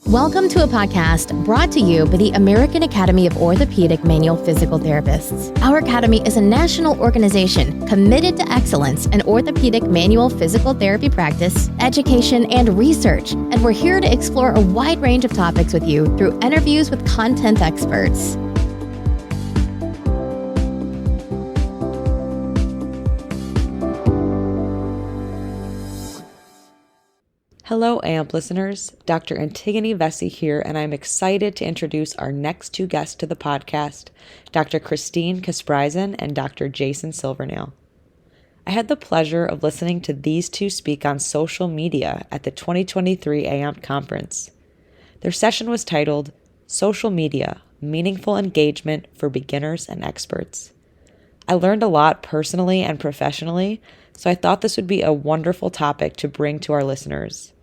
Welcome to a podcast brought to you by the American Academy of Orthopedic Manual Physical Therapists. Our academy is a national organization committed to excellence in orthopedic manual physical therapy practice, education, and research, and we're here to explore a wide range of topics with you through interviews with content experts. Hello, AMP listeners. Dr. Antigone Vesey here, and I'm excited to introduce our next two guests to the podcast, Dr. Christine Kasprisin and Dr. Jason Silvernail. I had the pleasure of listening to these two speak on social media at the 2023 AMP conference. Their session was titled, Social Media, Meaningful Engagement for Beginners and Experts. I learned a lot personally and professionally, so I thought this would be a wonderful topic to bring to our listeners.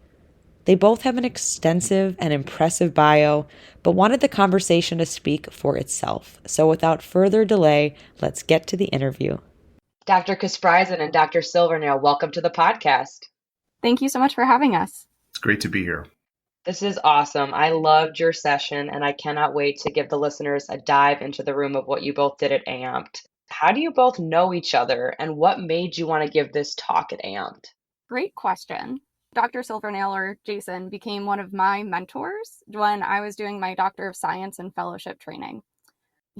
They both have an extensive and impressive bio, but wanted the conversation to speak for itself. So without further delay, let's get to the interview. Dr. Kasprisin and Dr. Silvernail, welcome to the podcast. Thank you so much for having us. It's great to be here. This is awesome. I loved your session, and I cannot wait to give the listeners a dive into the room of what you both did at AMPT. How do you both know each other, and what made you want to give this talk at AMPT? Great question. Dr. Silvernail, or Jason, became one of my mentors when I was doing my Doctor of Science and fellowship training.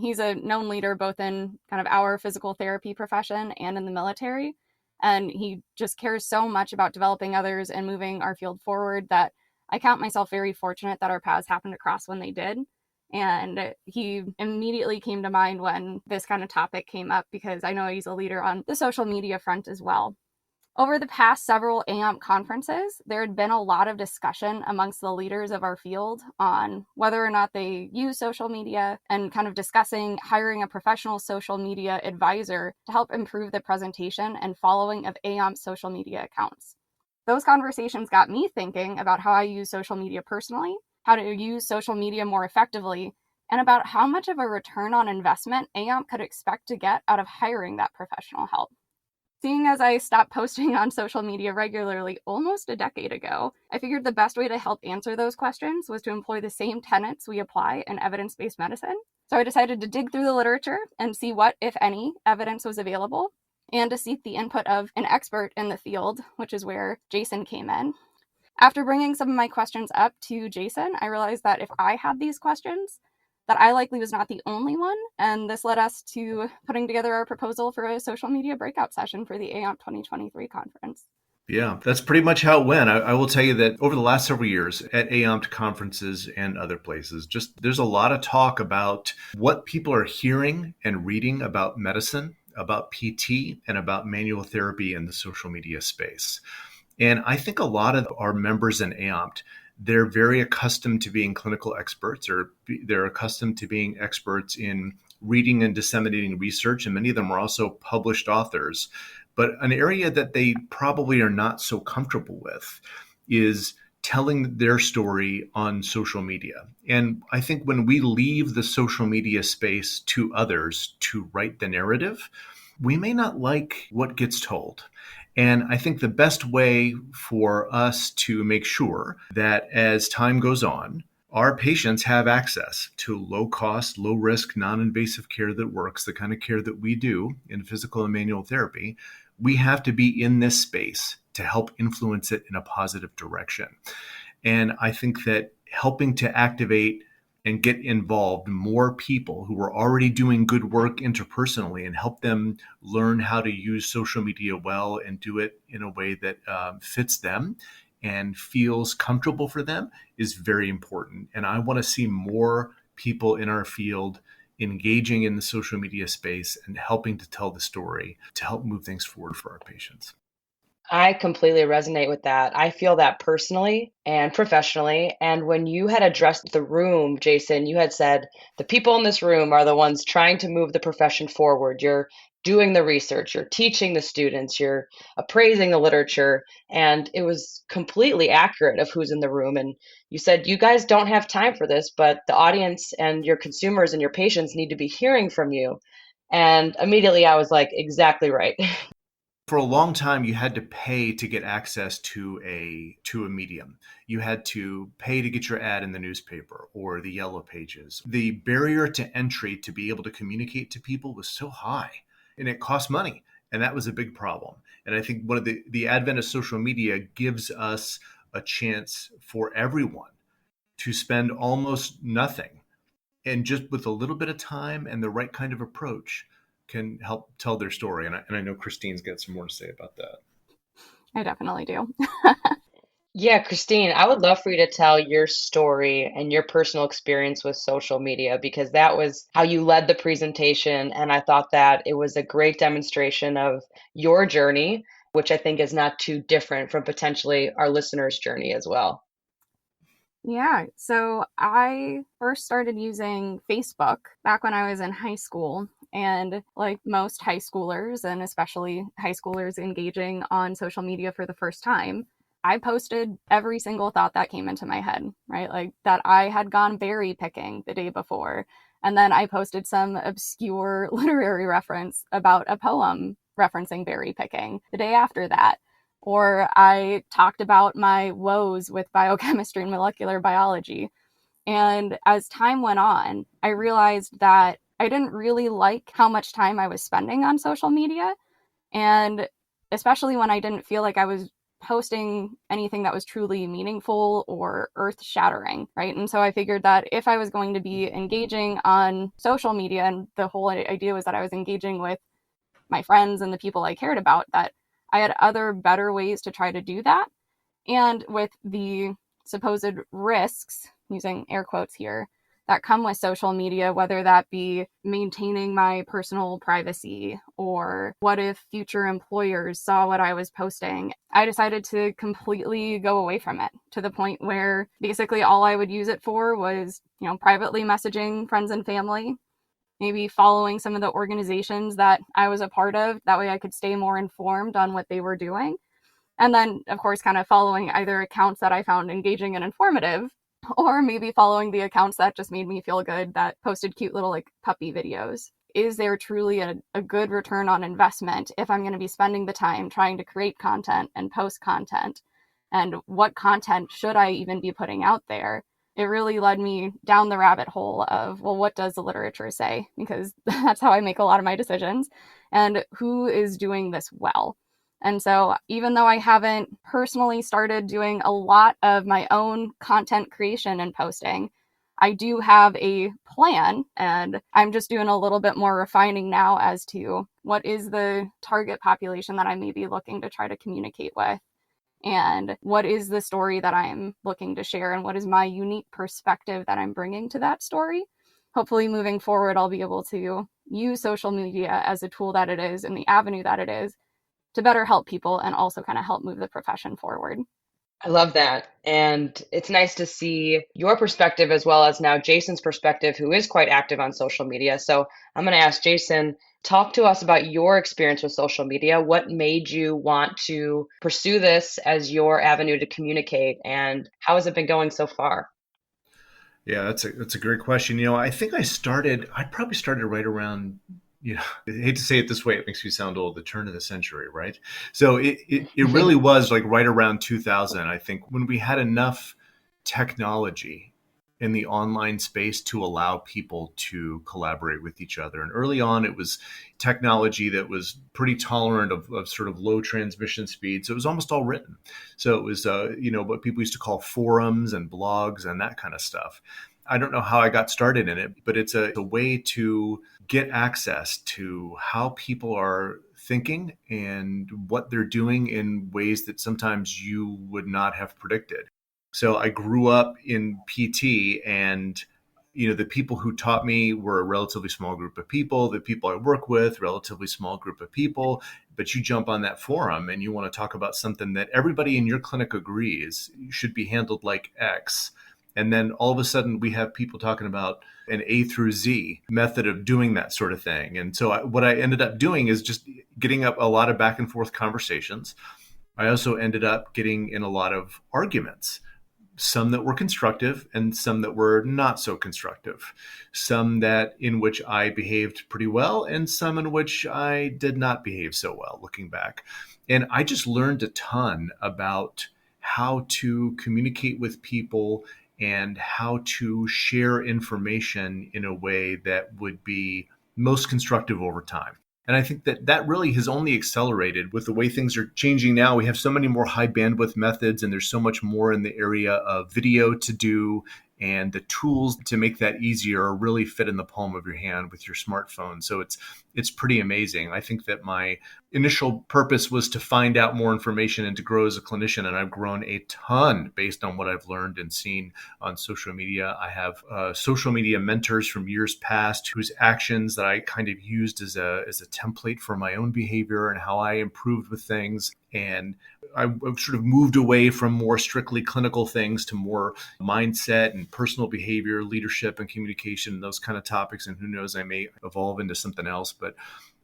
He's a known leader both in kind of our physical therapy profession and in the military, and he just cares so much about developing others and moving our field forward that I count myself very fortunate that our paths happened to cross when they did. And he immediately came to mind when this kind of topic came up because I know he's a leader on the social media front as well. Over the past several AMP conferences, there had been a lot of discussion amongst the leaders of our field on whether or not they use social media and kind of discussing hiring a professional social media advisor to help improve the presentation and following of AMP social media accounts. Those conversations got me thinking about how I use social media personally, how to use social media more effectively, and about how much of a return on investment AMP could expect to get out of hiring that professional help. Seeing as I stopped posting on social media regularly almost a decade ago, I figured the best way to help answer those questions was to employ the same tenets we apply in evidence-based medicine. So I decided to dig through the literature and see what, if any, evidence was available, and to seek the input of an expert in the field, which is where Jason came in. After bringing some of my questions up to Jason, I realized that if I had these questions, that I likely was not the only one, and this led us to putting together our proposal for a social media breakout session for the AMP 2023 conference. Yeah, that's pretty much how it went. I will tell you that over the last several years at AMP conferences and other places, there's a lot of talk about what people are hearing and reading about medicine, about PT, and about manual therapy in the social media space. And I think a lot of our members in AMP, they're very accustomed to being clinical experts, or they're accustomed to being experts in reading and disseminating research. And many of them are also published authors. But an area that they probably are not so comfortable with is telling their story on social media. And I think when we leave the social media space to others to write the narrative, we may not like what gets told. And I think the best way for us to make sure that as time goes on, our patients have access to low cost, low risk, non-invasive care that works, the kind of care that we do in physical and manual therapy, we have to be in this space to help influence it in a positive direction. And I think that helping to activate and get involved more people who are already doing good work interpersonally and help them learn how to use social media well and do it in a way that fits them and feels comfortable for them is very important. And I want to see more people in our field engaging in the social media space and helping to tell the story to help move things forward for our patients. I completely resonate with that. I feel that personally and professionally. And when you had addressed the room, Jason, you had said the people in this room are the ones trying to move the profession forward. You're doing the research, you're teaching the students, you're appraising the literature. And it was completely accurate of who's in the room. And you said, you guys don't have time for this, but the audience and your consumers and your patients need to be hearing from you. And immediately I was like, exactly right. For a long time, you had to pay to get access to a medium. You had to pay to get your ad in the newspaper or the yellow pages. The barrier to entry to be able to communicate to people was so high, and it cost money. And that was a big problem. And I think one of the advent of social media gives us a chance for everyone to spend almost nothing, and just with a little bit of time and the right kind of approach can help tell their story. And I know Christine's got some more to say about that. I definitely do. Yeah, Christine, I would love for you to tell your story and your personal experience with social media because that was how you led the presentation. And I thought that it was a great demonstration of your journey, which I think is not too different from potentially our listeners' journey as well. Yeah, so I first started using Facebook back when I was in high school. And like most high schoolers, and especially high schoolers engaging on social media for the first time, I posted every single thought that came into my head, right? Like that I had gone berry picking the day before. And then I posted some obscure literary reference about a poem referencing berry picking the day after that. Or I talked about my woes with biochemistry and molecular biology. And as time went on, I realized that I didn't really like how much time I was spending on social media. And especially when I didn't feel like I was posting anything that was truly meaningful or earth shattering, right? And so I figured that if I was going to be engaging on social media, and the whole idea was that I was engaging with my friends and the people I cared about, that I had other better ways to try to do that. And with the supposed risks, using air quotes here, that come with social media, whether that be maintaining my personal privacy or what if future employers saw what I was posting, I decided to completely go away from it to the point where basically all I would use it for was, privately messaging friends and family, maybe following some of the organizations that I was a part of. That way I could stay more informed on what they were doing. And then, of course, kind of following either accounts that I found engaging and informative, or maybe following the accounts that just made me feel good, that posted cute little like puppy videos. Is there truly a good return on investment if I'm going to be spending the time trying to create content and post content? And what content should I even be putting out there? It really led me down the rabbit hole of, well, what does the literature say? Because that's how I make a lot of my decisions. And who is doing this well? And so even though I haven't personally started doing a lot of my own content creation and posting, I do have a plan, and I'm just doing a little bit more refining now as to what is the target population that I may be looking to try to communicate with, and what is the story that I'm looking to share, and what is my unique perspective that I'm bringing to that story. Hopefully moving forward, I'll be able to use social media as a tool that it is and the avenue that it is to better help people and also kind of help move the profession forward. I love that. And it's nice to see your perspective as well as now Jason's perspective, who is quite active on social media. So I'm going to ask Jason, talk to us about your experience with social media. What made you want to pursue this as your avenue to communicate, and how has it been going so far? Yeah, that's a great question. I think I probably started right around, I hate to say it this way, it makes me sound old, the turn of the century, right? So it really was like right around 2000, I think, when we had enough technology in the online space to allow people to collaborate with each other. And early on, it was technology that was pretty tolerant of sort of low transmission speeds. So it was almost all written. So it was, what people used to call forums and blogs and that kind of stuff. I don't know how I got started in it, but it's a way to get access to how people are thinking and what they're doing in ways that sometimes you would not have predicted. So I grew up in PT, and the people who taught me were a relatively small group of people. The people I work with, relatively small group of people. But you jump on that forum and you want to talk about something that everybody in your clinic agrees should be handled like X. And then all of a sudden we have people talking about an A through Z method of doing that sort of thing. And so what I ended up doing is just getting up a lot of back and forth conversations. I also ended up getting in a lot of arguments some that were constructive and some that were not so constructive, some that in which I behaved pretty well and some in which I did not behave so well looking back. And I just learned a ton about how to communicate with people and how to share information in a way that would be most constructive over time. And I think that that really has only accelerated with the way things are changing now. We have so many more high bandwidth methods, and there's so much more in the area of video to do. And the tools to make that easier really fit in the palm of your hand with your smartphone. So it's pretty amazing. I think that my initial purpose was to find out more information and to grow as a clinician. And I've grown a ton based on what I've learned and seen on social media. I have social media mentors from years past whose actions that I kind of used as a template for my own behavior and how I improved with things. And I've sort of moved away from more strictly clinical things to more mindset and personal behavior, leadership and communication, and those kind of topics. And who knows, I may evolve into something else. But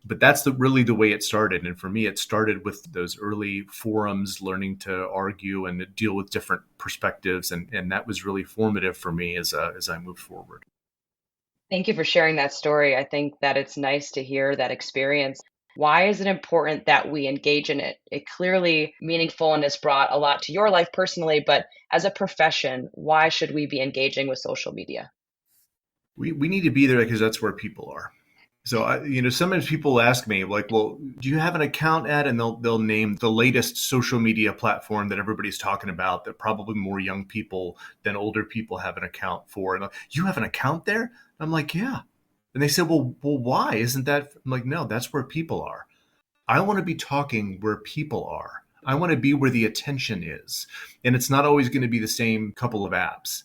that's really the way it started. And for me, it started with those early forums, learning to argue and to deal with different perspectives. And that was really formative for me as I moved forward. Thank you for sharing that story. I think that it's nice to hear that experience. Why is it important that we engage in it? It clearly meaningful and has brought a lot to your life personally, but as a profession, why should we be engaging with social media? We need to be there because that's where people are. So, sometimes people ask me like, well, do you have an account at, and they'll name the latest social media platform that everybody's talking about that probably more young people than older people have an account for. And you have an account there? I'm like, yeah. And they said, well, why isn't that? I'm like, no, that's where people are. I want to be talking where people are. I want to be where the attention is. And it's not always going to be the same couple of apps.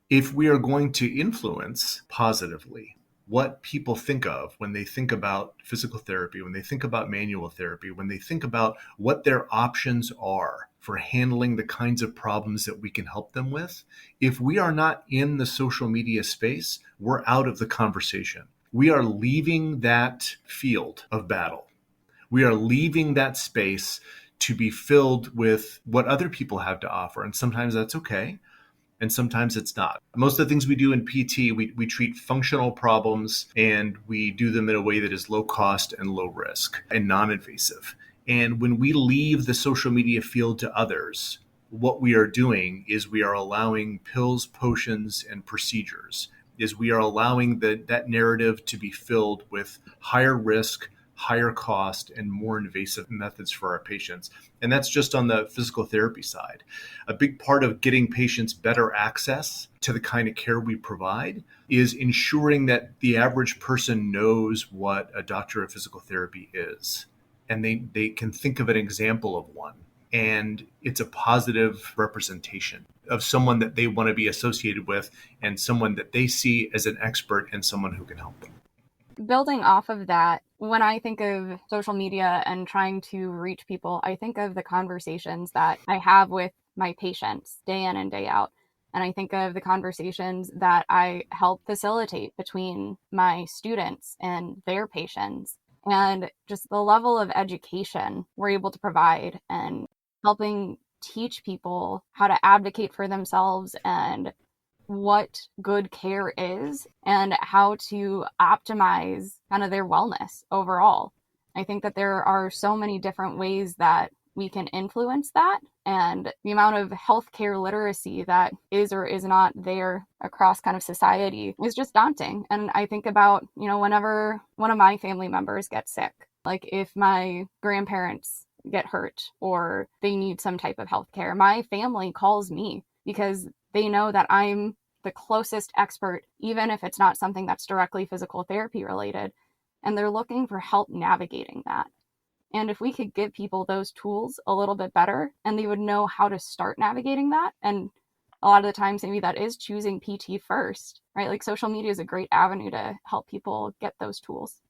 If we are going to influence positively what people think of when they think about physical therapy, when they think about manual therapy, when they think about what their options are for handling the kinds of problems that we can help them with, if we are not in the social media space, we're out of the conversation. We are leaving that field of battle. We are leaving that space to be filled with what other people have to offer. And sometimes that's okay. And sometimes it's not. Most of the things we do in PT, we treat functional problems and we do them in a way that is low cost and low risk and non-invasive. And when we leave the social media field to others, what we are doing is we are allowing pills, potions, and procedures, is we are allowing that narrative to be filled with higher risk, higher cost, and more invasive methods for our patients. And that's just on the physical therapy side. A big part of getting patients better access to the kind of care we provide is ensuring that the average person knows what a doctor of physical therapy is. And they can think of an example of one. And it's a positive representation of someone that they want to be associated with and someone that they see as an expert and someone who can help them. Building off of that, when I think of social media and trying to reach people, I think of the conversations that I have with my patients day in and day out. And I think of the conversations that I help facilitate between my students and their patients, and just the level of education we're able to provide and helping teach people how to advocate for themselves and what good care is and how to optimize kind of their wellness overall. I think that there are so many different ways that we can influence that, and the amount of healthcare literacy that is or is not there across kind of society is just daunting. And I think about, whenever one of my family members gets sick, like if my grandparents get hurt or they need some type of healthcare, my family calls me because they know that I'm the closest expert, even if it's not something that's directly physical therapy related, and they're looking for help navigating that. And if we could give people those tools a little bit better and they would know how to start navigating that, and a lot of the times maybe that is choosing PT first, right? Like social media is a great avenue to help people get those tools.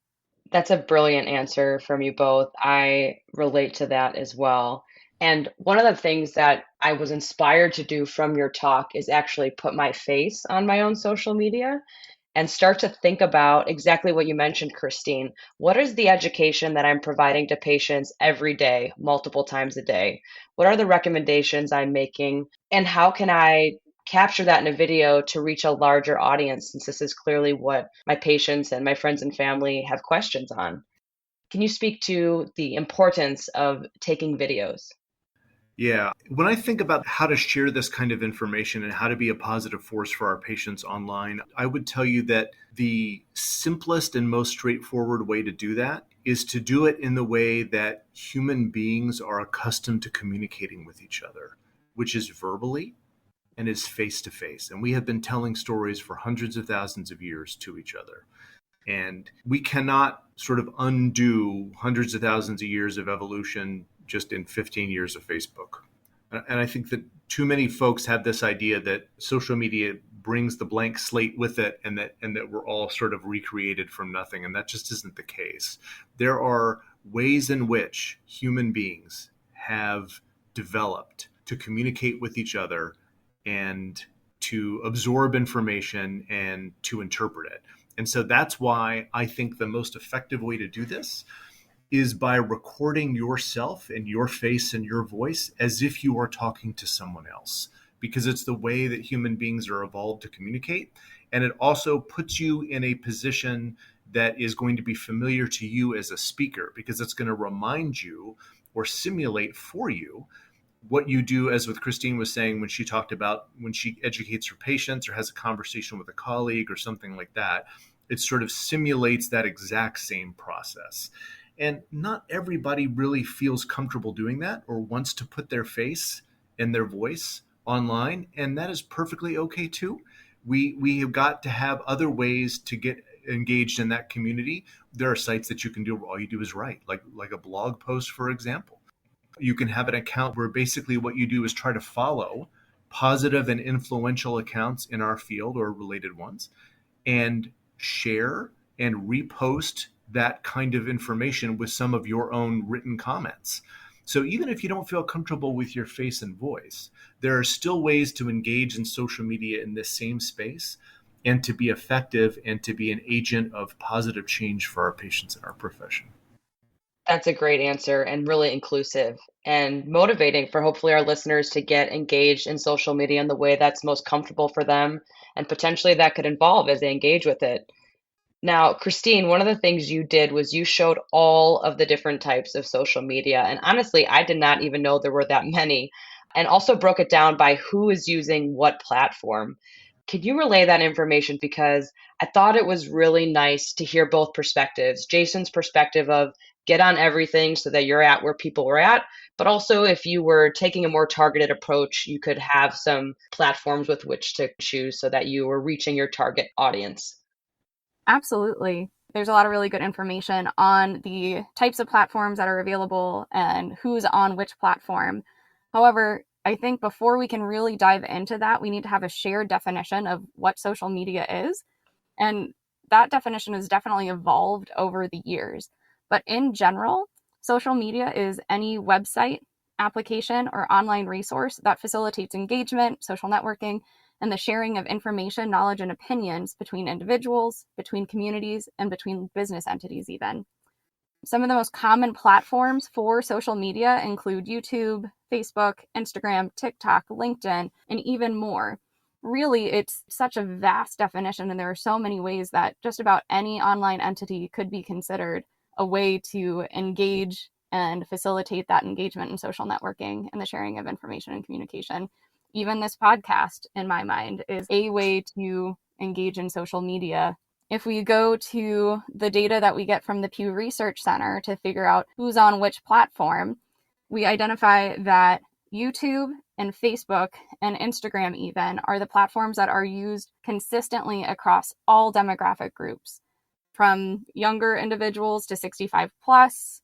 That's a brilliant answer from you both. I relate to that as well. And one of the things that I was inspired to do from your talk is actually put my face on my own social media and start to think about exactly what you mentioned, Christine. What is the education that I'm providing to patients every day, multiple times a day? What are the recommendations I'm making? And how can I capture that in a video to reach a larger audience, since this is clearly what my patients and my friends and family have questions on. Can you speak to the importance of taking videos? Yeah. When I think about how to share this kind of information and how to be a positive force for our patients online, I would tell you that the simplest and most straightforward way to do that is to do it in the way that human beings are accustomed to communicating with each other, which is verbally and is face to face. And we have been telling stories for hundreds of thousands of years to each other. And we cannot sort of undo hundreds of thousands of years of evolution just in 15 years of Facebook. And I think that too many folks have this idea that social media brings the blank slate with it, and that we're all sort of recreated from nothing. And that just isn't the case. There are ways in which human beings have developed to communicate with each other and to absorb information and to interpret it. And so that's why I think the most effective way to do this is by recording yourself and your face and your voice as if you are talking to someone else, because it's the way that human beings are evolved to communicate. And it also puts you in a position that is going to be familiar to you as a speaker, because it's going to remind you or simulate for you what you do, as with Christine was saying when she talked about when she educates her patients or has a conversation with a colleague or something like that. It sort of simulates that exact same process. And not everybody really feels comfortable doing that or wants to put their face and their voice online, and that is perfectly okay too. We have got to have other ways to get engaged in that community. There are sites that you can do where all you do is write, like a blog post, for example. You can have an account where basically what you do is try to follow positive and influential accounts in our field or related ones, and share and repost that kind of information with some of your own written comments. So even if you don't feel comfortable with your face and voice, there are still ways to engage in social media in this same space and to be effective and to be an agent of positive change for our patients and our profession. That's a great answer and really inclusive and motivating for hopefully our listeners to get engaged in social media in the way that's most comfortable for them, and potentially that could evolve as they engage with it. Now, Christine, one of the things you did was you showed all of the different types of social media. And honestly, I did not even know there were that many, and also broke it down by who is using what platform. Could you relay that information? Because I thought it was really nice to hear both perspectives. Jason's perspective of get on everything so that you're at where people were at, but also if you were taking a more targeted approach, you could have some platforms with which to choose so that you were reaching your target audience. Absolutely. There's a lot of really good information on the types of platforms that are available and who's on which platform. However, I think before we can really dive into that, we need to have a shared definition of what social media is. And that definition has definitely evolved over the years. But in general, social media is any website, application, or online resource that facilitates engagement, social networking, and the sharing of information, knowledge, and opinions between individuals, between communities, and between business entities even. Some of the most common platforms for social media include YouTube, Facebook, Instagram, TikTok, LinkedIn, and even more. Really, it's such a vast definition, and there are so many ways that just about any online entity could be considered a way to engage and facilitate that engagement in social networking and the sharing of information and communication. Even this podcast, in my mind, is a way to engage in social media. If we go to the data that we get from the Pew Research Center to figure out who's on which platform, we identify that YouTube and Facebook and Instagram even are the platforms that are used consistently across all demographic groups, from younger individuals to 65 plus,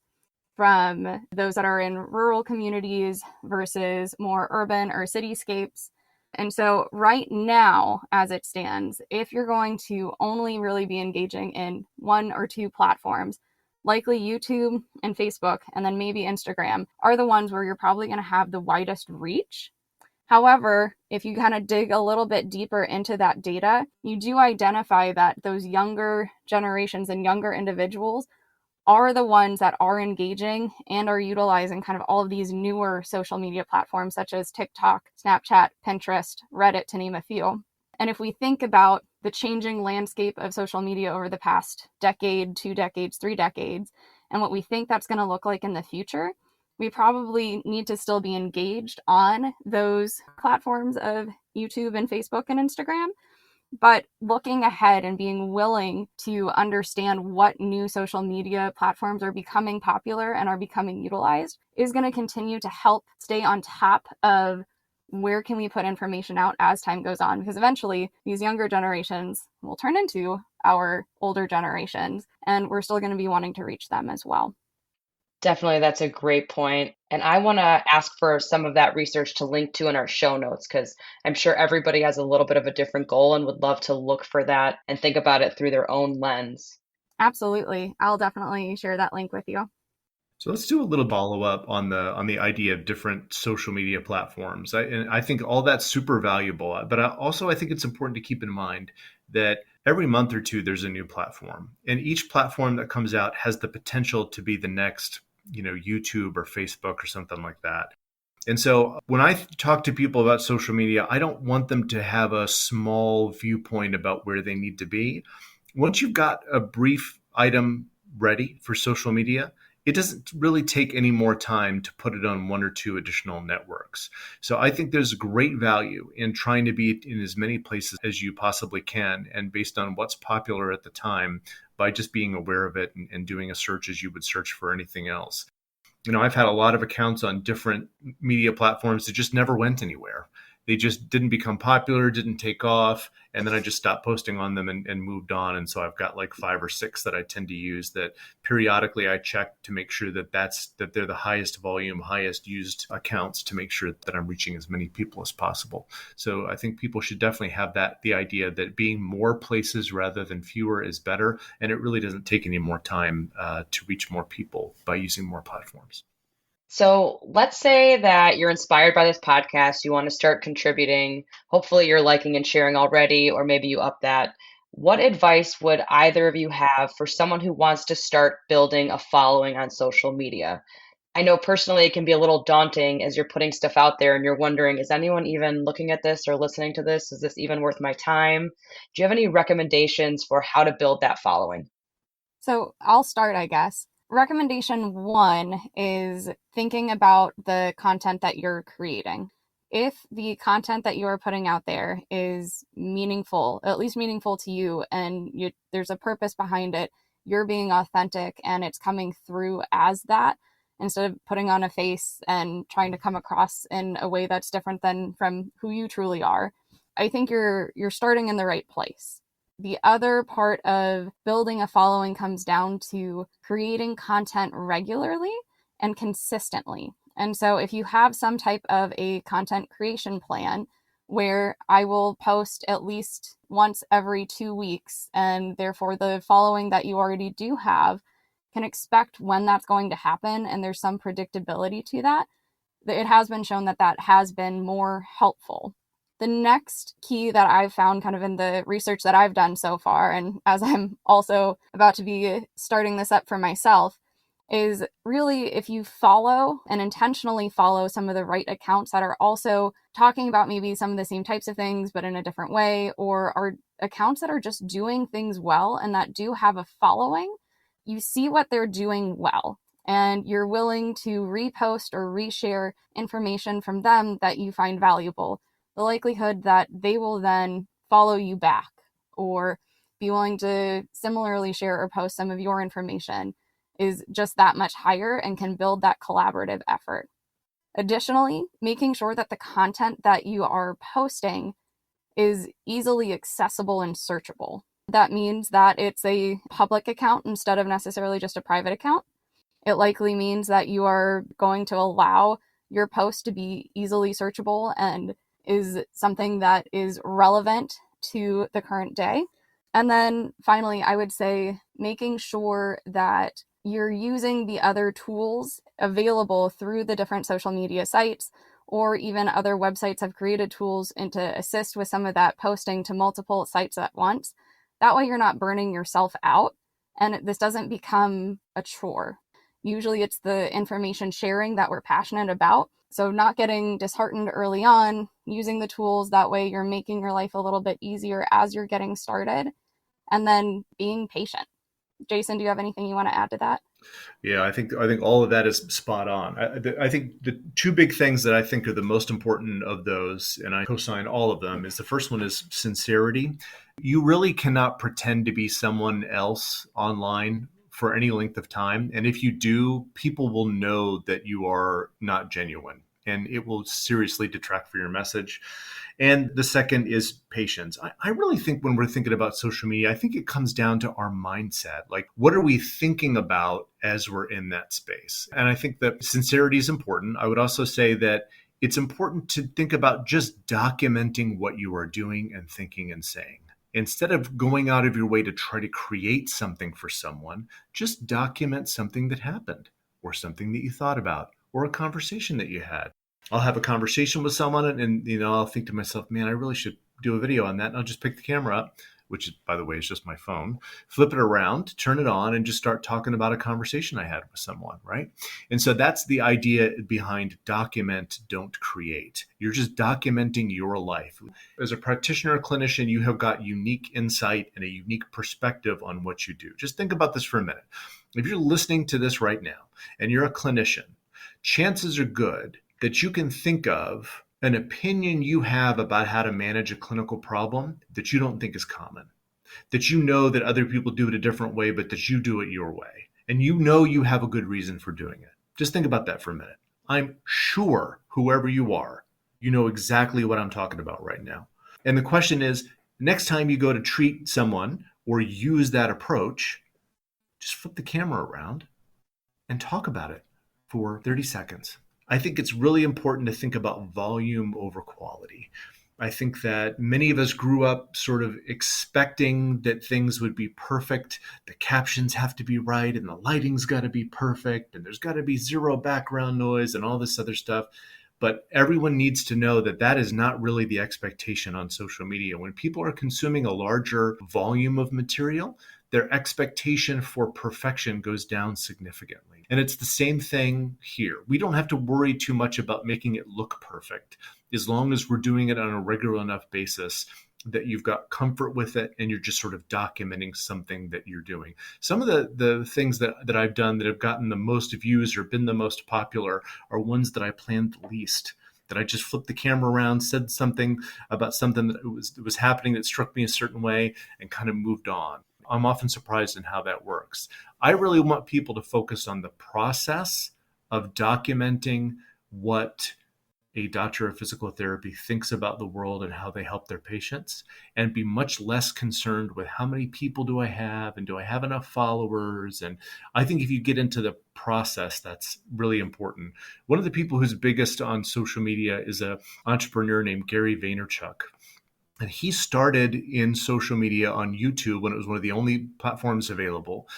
from those that are in rural communities versus more urban or cityscapes. And so right now, as it stands, if you're going to only really be engaging in one or two platforms, likely YouTube and Facebook, and then maybe Instagram, are the ones where you're probably going to have the widest reach. However, if you kind of dig a little bit deeper into that data, you do identify that those younger generations and younger individuals are the ones that are engaging and are utilizing kind of all of these newer social media platforms such as TikTok, Snapchat, Pinterest, Reddit, to name a few. And if we think about the changing landscape of social media over the past decade, 2 decades, 3 decades, and what we think that's going to look like in the future, we probably need to still be engaged on those platforms of YouTube and Facebook and Instagram. But looking ahead and being willing to understand what new social media platforms are becoming popular and are becoming utilized is going to continue to help stay on top of where can we put information out as time goes on, because eventually these younger generations will turn into our older generations, and we're still going to be wanting to reach them as well. Definitely, that's a great point. And I want to ask for some of that research to link to in our show notes because I'm sure everybody has a little bit of a different goal and would love to look for that and think about it through their own lens. Absolutely. I'll definitely share that link with you. So let's do a little follow up on the idea of different social media platforms. And I think all that's super valuable, but I think it's important to keep in mind that every month or two there's a new platform, and each platform that comes out has the potential to be the next, YouTube or Facebook or something like that. And so when I talk to people about social media, I don't want them to have a small viewpoint about where they need to be. Once you've got a brief item ready for social media, it doesn't really take any more time to put it on one or two additional networks. So I think there's great value in trying to be in as many places as you possibly can, and based on what's popular at the time, by just being aware of it and doing a search as you would search for anything else. I've had a lot of accounts on different media platforms that just never went anywhere. They just didn't become popular, didn't take off. And then I just stopped posting on them and moved on. And so I've got like 5 or 6 that I tend to use that periodically I check to make sure that they're the highest volume, highest used accounts, to make sure that I'm reaching as many people as possible. So I think people should definitely have the idea that being more places rather than fewer is better. And it really doesn't take any more time to reach more people by using more platforms. So let's say that you're inspired by this podcast, you want to start contributing. Hopefully, you're liking and sharing already, or maybe you up that. What advice would either of you have for someone who wants to start building a following on social media? I know personally it can be a little daunting as you're putting stuff out there and you're wondering, is anyone even looking at this or listening to this? Is this even worth my time? Do you have any recommendations for how to build that following? So I'll start, I guess. Recommendation 1 is thinking about the content that you're creating. If the content that you are putting out there is meaningful, at least meaningful to you, and there's a purpose behind it, you're being authentic and it's coming through as that, instead of putting on a face and trying to come across in a way that's different than from who you truly are, I think you're starting in the right place. The other part of building a following comes down to creating content regularly and consistently. And so if you have some type of a content creation plan where I will post at least once every 2 weeks, and therefore the following that you already do have can expect when that's going to happen, and there's some predictability to that, it has been shown that that has been more helpful. The next key that I've found kind of in the research that I've done so far, and as I'm also about to be starting this up for myself, is really if you follow and intentionally follow some of the right accounts that are also talking about maybe some of the same types of things, but in a different way, or are accounts that are just doing things well and that do have a following, you see what they're doing well. And you're willing to repost or reshare information from them that you find valuable, the likelihood that they will then follow you back or be willing to similarly share or post some of your information is just that much higher and can build that collaborative effort. Additionally, making sure that the content that you are posting is easily accessible and searchable. That means that it's a public account instead of necessarily just a private account. It likely means that you are going to allow your post to be easily searchable and is something that is relevant to the current day. And then finally, I would say making sure that you're using the other tools available through the different social media sites, or even other websites have created tools and to assist with some of that posting to multiple sites at once. That way you're not burning yourself out And this doesn't become a chore. Usually it's the information sharing that we're passionate about. So not getting disheartened early on, using the tools, that way you're making your life a little bit easier as you're getting started, and then being patient. Jason, do you have anything you want to add to that? Yeah, I think all of that is spot on. I think the two big things that I think are the most important of those, and I co-sign all of them, is the first one is sincerity. You really cannot pretend to be someone else online for any length of time. And if you do, people will know that you are not genuine, and it will seriously detract from your message. And the second is patience. I really think when we're thinking about social media, I think it comes down to our mindset. Like, what are we thinking about as we're in that space? And I think that sincerity is important. I would also say that it's important to think about just documenting what you are doing and thinking and saying. Instead of going out of your way to try to create something for someone, just document something that happened or something that you thought about or a conversation that you had. I'll have a conversation with someone and I'll think to myself, man, I really should do a video on that. And I'll just pick the camera up, which by the way is just my phone, flip it around, turn it on, and just start talking about a conversation I had with someone, right? And so that's the idea behind document, don't create. You're just documenting your life. As a practitioner or clinician, you have got unique insight and a unique perspective on what you do. Just think about this for a minute. If you're listening to this right now and you're a clinician, chances are good that you can think of an opinion you have about how to manage a clinical problem that you don't think is common, that you know that other people do it a different way, but that you do it your way. And you know you have a good reason for doing it. Just think about that for a minute. I'm sure whoever you are, you know exactly what I'm talking about right now. And the question is, next time you go to treat someone or use that approach, just flip the camera around and talk about it for 30 seconds. I think it's really important to think about volume over quality. I think that many of us grew up sort of expecting that things would be perfect. The captions have to be right and the lighting's got to be perfect and there's got to be zero background noise and all this other stuff. But everyone needs to know that that is not really the expectation on social media. When people are consuming a larger volume of material, their expectation for perfection goes down significantly. And it's the same thing here. We don't have to worry too much about making it look perfect as long as we're doing it on a regular enough basis that you've got comfort with it and you're just sort of documenting something that you're doing. Some of the things that I've done that have gotten the most views or been the most popular are ones that I planned the least, that I just flipped the camera around, said something about something that was happening that struck me a certain way and kind of moved on. I'm often surprised in how that works. I really want people to focus on the process of documenting what a doctor of physical therapy thinks about the world and how they help their patients, and be much less concerned with how many people do I have and do I have enough followers. And I think if you get into the process, that's really important. One of the people who's biggest on social media is an entrepreneur named Gary Vaynerchuk. And he started in social media on YouTube when it was one of the only platforms available.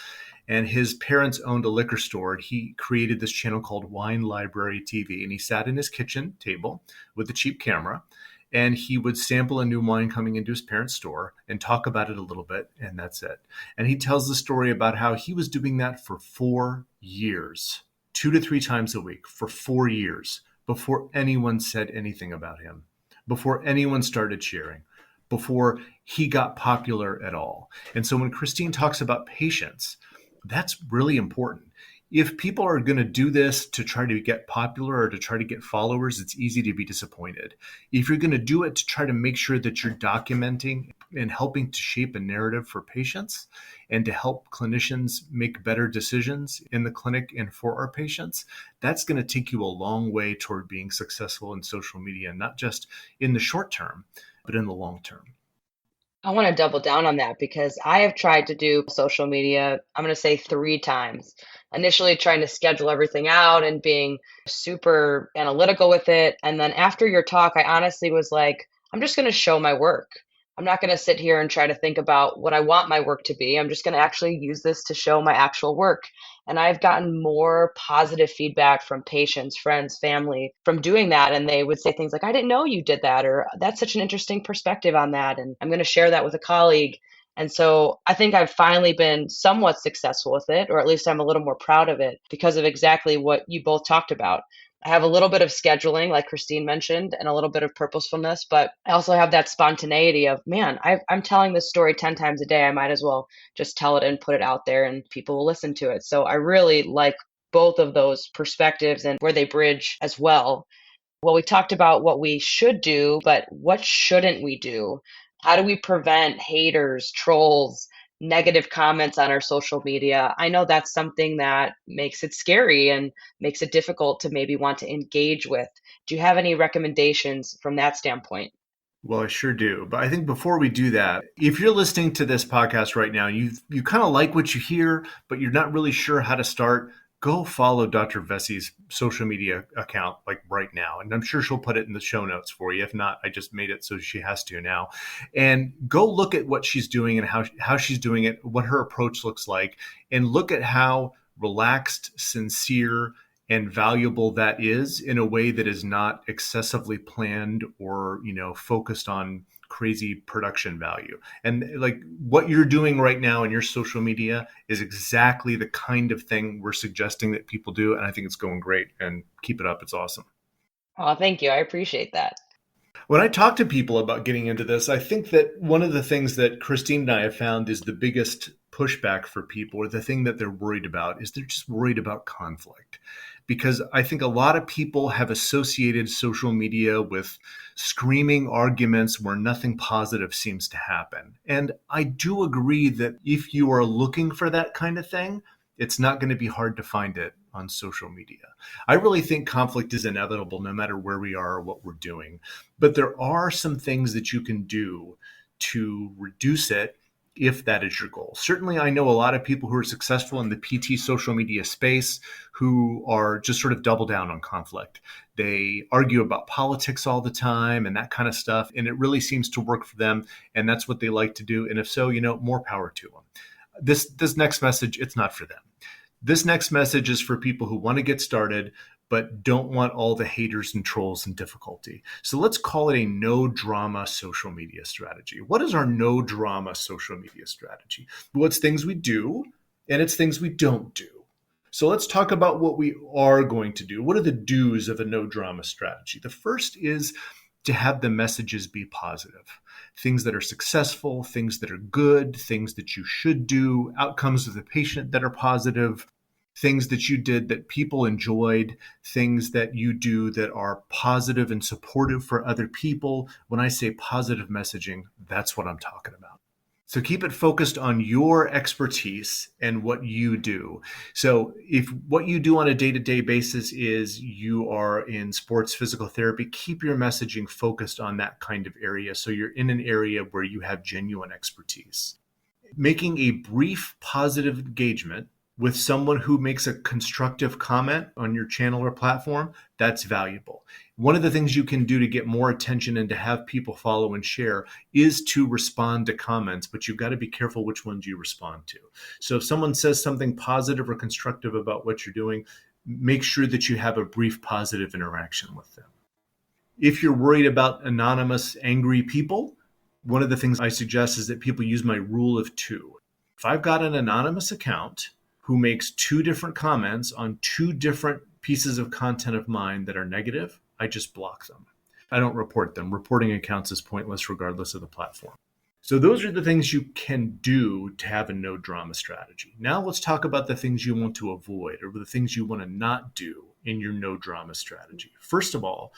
And his parents owned a liquor store. He created this channel called Wine Library TV. And he sat in his kitchen table with a cheap camera. And he would sample a new wine coming into his parents' store and talk about it a little bit. And that's it. And he tells the story about how he was doing that for 4 years, 2 to 3 times a week for 4 years before anyone said anything about him, before anyone started cheering, before he got popular at all. And so when Christine talks about patience, that's really important. If people are going to do this to try to get popular or to try to get followers, it's easy to be disappointed. If you're going to do it to try to make sure that you're documenting and helping to shape a narrative for patients and to help clinicians make better decisions in the clinic and for our patients, that's going to take you a long way toward being successful in social media, not just in the short term, but in the long term. I want to double down on that because I have tried to do social media, I'm going to say 3 times. Initially, trying to schedule everything out and being super analytical with it. And then after your talk, I honestly was like, I'm just going to show my work. I'm not going to sit here and try to think about what I want my work to be. I'm just going to actually use this to show my actual work. And I've gotten more positive feedback from patients, friends, family from doing that. And they would say things like, I didn't know you did that, or that's such an interesting perspective on that. And I'm going to share that with a colleague. And so I think I've finally been somewhat successful with it, or at least I'm a little more proud of it because of exactly what you both talked about. I have a little bit of scheduling, like Christine mentioned, and a little bit of purposefulness, but I also have that spontaneity of, man, I'm telling this story 10 times a day. I might as well just tell it and put it out there and people will listen to it. So I really like both of those perspectives and where they bridge as well. Well, we talked about what we should do, but what shouldn't we do? How do we prevent haters, trolls, negative comments on our social media? I know that's something that makes it scary and makes it difficult to maybe want to engage with. Do you have any recommendations from that standpoint? Well, I sure do. But I think before we do that, if you're listening to this podcast right now, you kind of like what you hear, but you're not really sure how to start, go follow Dr. Vessie's social media account like right now. And I'm sure she'll put it in the show notes for you. If not, I just made it so she has to now. And go look at what she's doing and how she's doing it, what her approach looks like, and look at how relaxed, sincere, and valuable that is in a way that is not excessively planned or, focused on crazy production value. And like what you're doing right now in your social media is exactly the kind of thing we're suggesting that people do. And I think it's going great, and keep it up. It's awesome. Oh, thank you. I appreciate that. When I talk to people about getting into this, I think that one of the things that Christine and I have found is the biggest pushback for people, or the thing that they're worried about, is they're just worried about conflict. Because I think a lot of people have associated social media with screaming arguments where nothing positive seems to happen. And I do agree that if you are looking for that kind of thing, it's not going to be hard to find it on social media. I really think conflict is inevitable no matter where we are or what we're doing. But there are some things that you can do to reduce it if that is your goal. Certainly, I know a lot of people who are successful in the PT social media space who are just sort of double down on conflict. They argue about politics all the time and that kind of stuff, and it really seems to work for them, and that's what they like to do. And if so, more power to them. This next message, it's not for them. This next message is for people who want to get started, but don't want all the haters and trolls and difficulty. So let's call it a no drama social media strategy. What is our no drama social media strategy? Well, it's things we do and it's things we don't do. So let's talk about what we are going to do. What are the do's of a no drama strategy? The first is to have the messages be positive. Things that are successful, things that are good, things that you should do, outcomes of the patient that are positive, things that you did that people enjoyed, things that you do that are positive and supportive for other people. When I say positive messaging, that's what I'm talking about. So keep it focused on your expertise and what you do. So if what you do on a day-to-day basis is you are in sports physical therapy, keep your messaging focused on that kind of area. So you're in an area where you have genuine expertise. Making a brief positive engagement with someone who makes a constructive comment on your channel or platform, that's valuable. One of the things you can do to get more attention and to have people follow and share is to respond to comments, but you've got to be careful which ones you respond to. So if someone says something positive or constructive about what you're doing, make sure that you have a brief positive interaction with them. If you're worried about anonymous, angry people, one of the things I suggest is that people use my rule of two. If I've got an anonymous account who makes two different comments on two different pieces of content of mine that are negative, I just block them. I don't report them. Reporting accounts is pointless regardless of the platform. So those are the things you can do to have a no drama strategy. Now let's talk about the things you want to avoid, or the things you want to not do in your no drama strategy. First of all,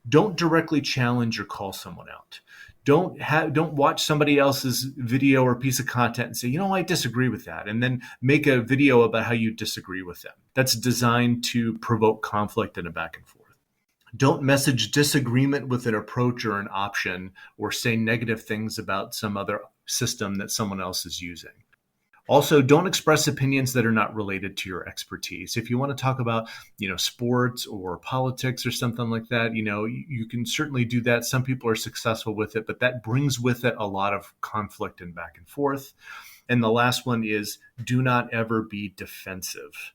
don't directly challenge or call someone out. Don't watch somebody else's video or piece of content and say, I disagree with that, and then make a video about how you disagree with them. That's designed to provoke conflict and a back and forth. Don't message disagreement with an approach or an option, or say negative things about some other system that someone else is using. Also, don't express opinions that are not related to your expertise. If you want to talk about, sports or politics or something like that, you can certainly do that. Some people are successful with it, but that brings with it a lot of conflict and back and forth. And the last one is do not ever be defensive.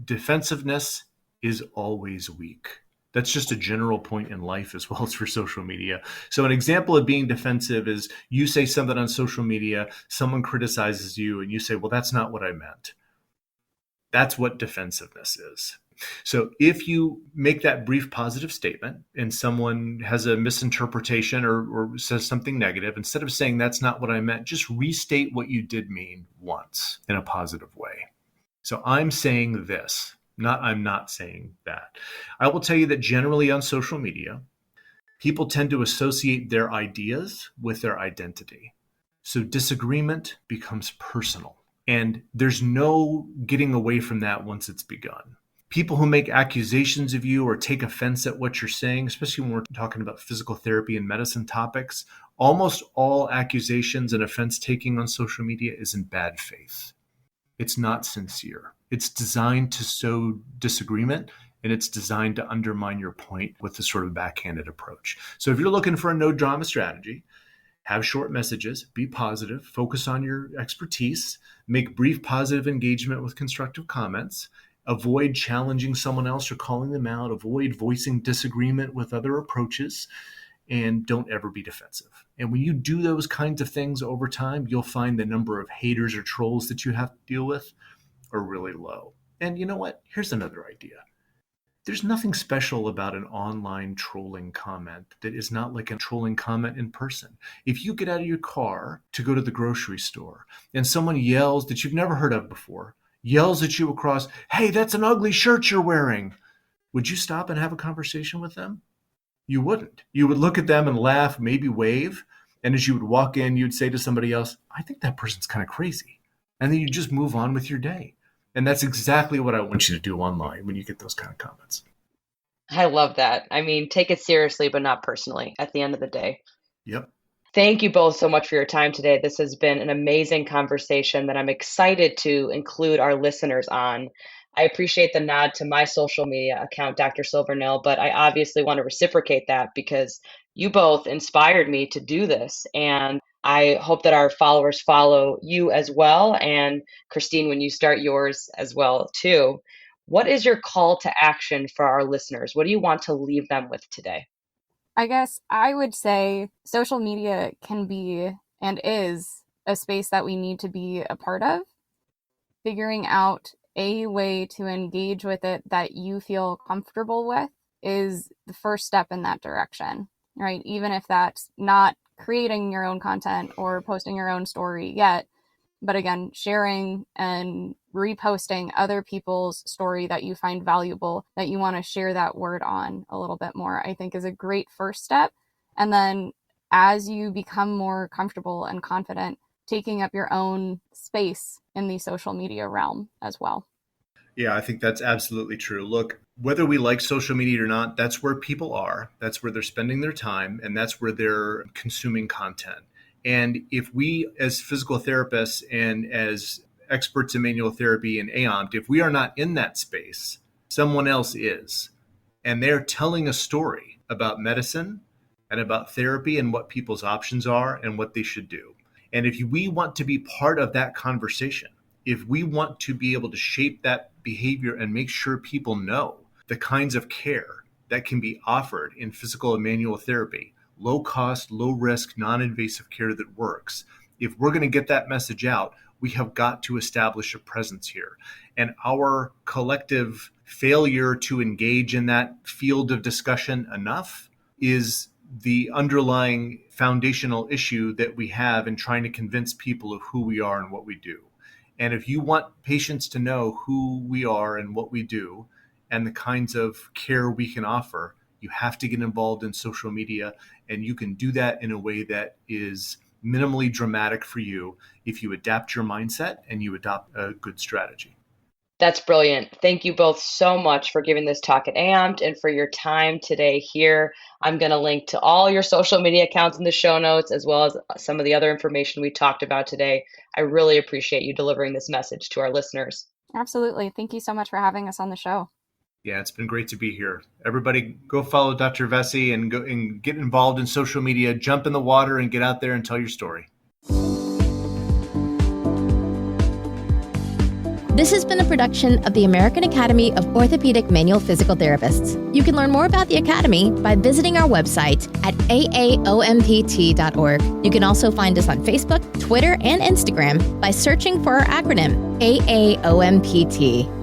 Defensiveness is always weak. That's just a general point in life as well as for social media. So an example of being defensive is you say something on social media, someone criticizes you, and you say, well, that's not what I meant. That's what defensiveness is. So if you make that brief positive statement and someone has a misinterpretation or says something negative, instead of saying that's not what I meant, just restate what you did mean once in a positive way. So I'm saying this, I'm not saying that. I will tell you that generally on social media, people tend to associate their ideas with their identity. So disagreement becomes personal. And there's no getting away from that once it's begun. People who make accusations of you or take offense at what you're saying, especially when we're talking about physical therapy and medicine topics, almost all accusations and offense taking on social media is in bad faith. It's not sincere. It's designed to sow disagreement, and it's designed to undermine your point with a sort of backhanded approach. So if you're looking for a no drama strategy, have short messages, be positive, focus on your expertise, make brief positive engagement with constructive comments, avoid challenging someone else or calling them out, avoid voicing disagreement with other approaches, and don't ever be defensive. And when you do those kinds of things over time, you'll find the number of haters or trolls that you have to deal with are really low. And you know what? Here's another idea. There's nothing special about an online trolling comment that is not like a trolling comment in person. If you get out of your car to go to the grocery store and someone yells that you've never heard of before, yells at you across, hey, that's an ugly shirt you're wearing, would you stop and have a conversation with them? You wouldn't. You would look at them and laugh, maybe wave. And as you would walk in, you'd say to somebody else, I think that person's kind of crazy. And then you just move on with your day. And that's exactly what I want you to do online when you get those kind of comments. I love that. I mean, take it seriously, but not personally at the end of the day. Yep. Thank you both so much for your time today. This has been an amazing conversation that I'm excited to include our listeners on. I appreciate the nod to my social media account, Dr. Silvernail, but I obviously want to reciprocate that because you both inspired me to do this. And I hope that our followers follow you as well. And Christine, when you start yours as well, too. What is your call to action for our listeners? What do you want to leave them with today? I guess I would say social media can be and is a space that we need to be a part of. Figuring out a way to engage with it that you feel comfortable with is the first step in that direction, right? Even if that's not creating your own content or posting your own story yet, but again, sharing and reposting other people's story that you find valuable, that you want to share that word on a little bit more, I think is a great first step. And then as you become more comfortable and confident, taking up your own space in the social media realm as well. Yeah, I think that's absolutely true. Look, whether we like social media or not, that's where people are. That's where they're spending their time, and that's where they're consuming content. And if we, as physical therapists and as experts in manual therapy and AOMT, if we are not in that space, someone else is. And they're telling a story about medicine and about therapy and what people's options are and what they should do. And if we want to be part of that conversation, if we want to be able to shape that behavior and make sure people know the kinds of care that can be offered in physical and manual therapy, low cost, low risk, non-invasive care that works, if we're going to get that message out, we have got to establish a presence here. And our collective failure to engage in that field of discussion enough is the underlying foundational issue that we have in trying to convince people of who we are and what we do. And if you want patients to know who we are and what we do and the kinds of care we can offer, you have to get involved in social media, and you can do that in a way that is minimally dramatic for you if you adapt your mindset and you adopt a good strategy. That's brilliant. Thank you both so much for giving this talk at AMPT and for your time today here. I'm going to link to all your social media accounts in the show notes, as well as some of the other information we talked about today. I really appreciate you delivering this message to our listeners. Absolutely. Thank you so much for having us on the show. Yeah, it's been great to be here. Everybody go follow Dr. Vesey and go and get involved in social media, jump in the water and get out there and tell your story. This has been a production of the American Academy of Orthopedic Manual Physical Therapists. You can learn more about the Academy by visiting our website at aaompt.org. You can also find us on Facebook, Twitter, and Instagram by searching for our acronym AAOMPT.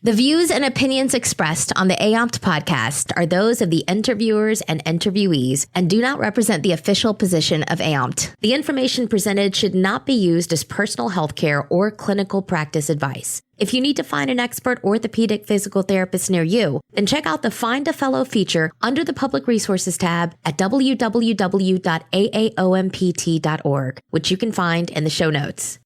The views and opinions expressed on the AOMPT podcast are those of the interviewers and interviewees and do not represent the official position of AOMPT. The information presented should not be used as personal healthcare or clinical practice advice. If you need to find an expert orthopedic physical therapist near you, then check out the Find a Fellow feature under the Public Resources tab at www.aaompt.org, which you can find in the show notes.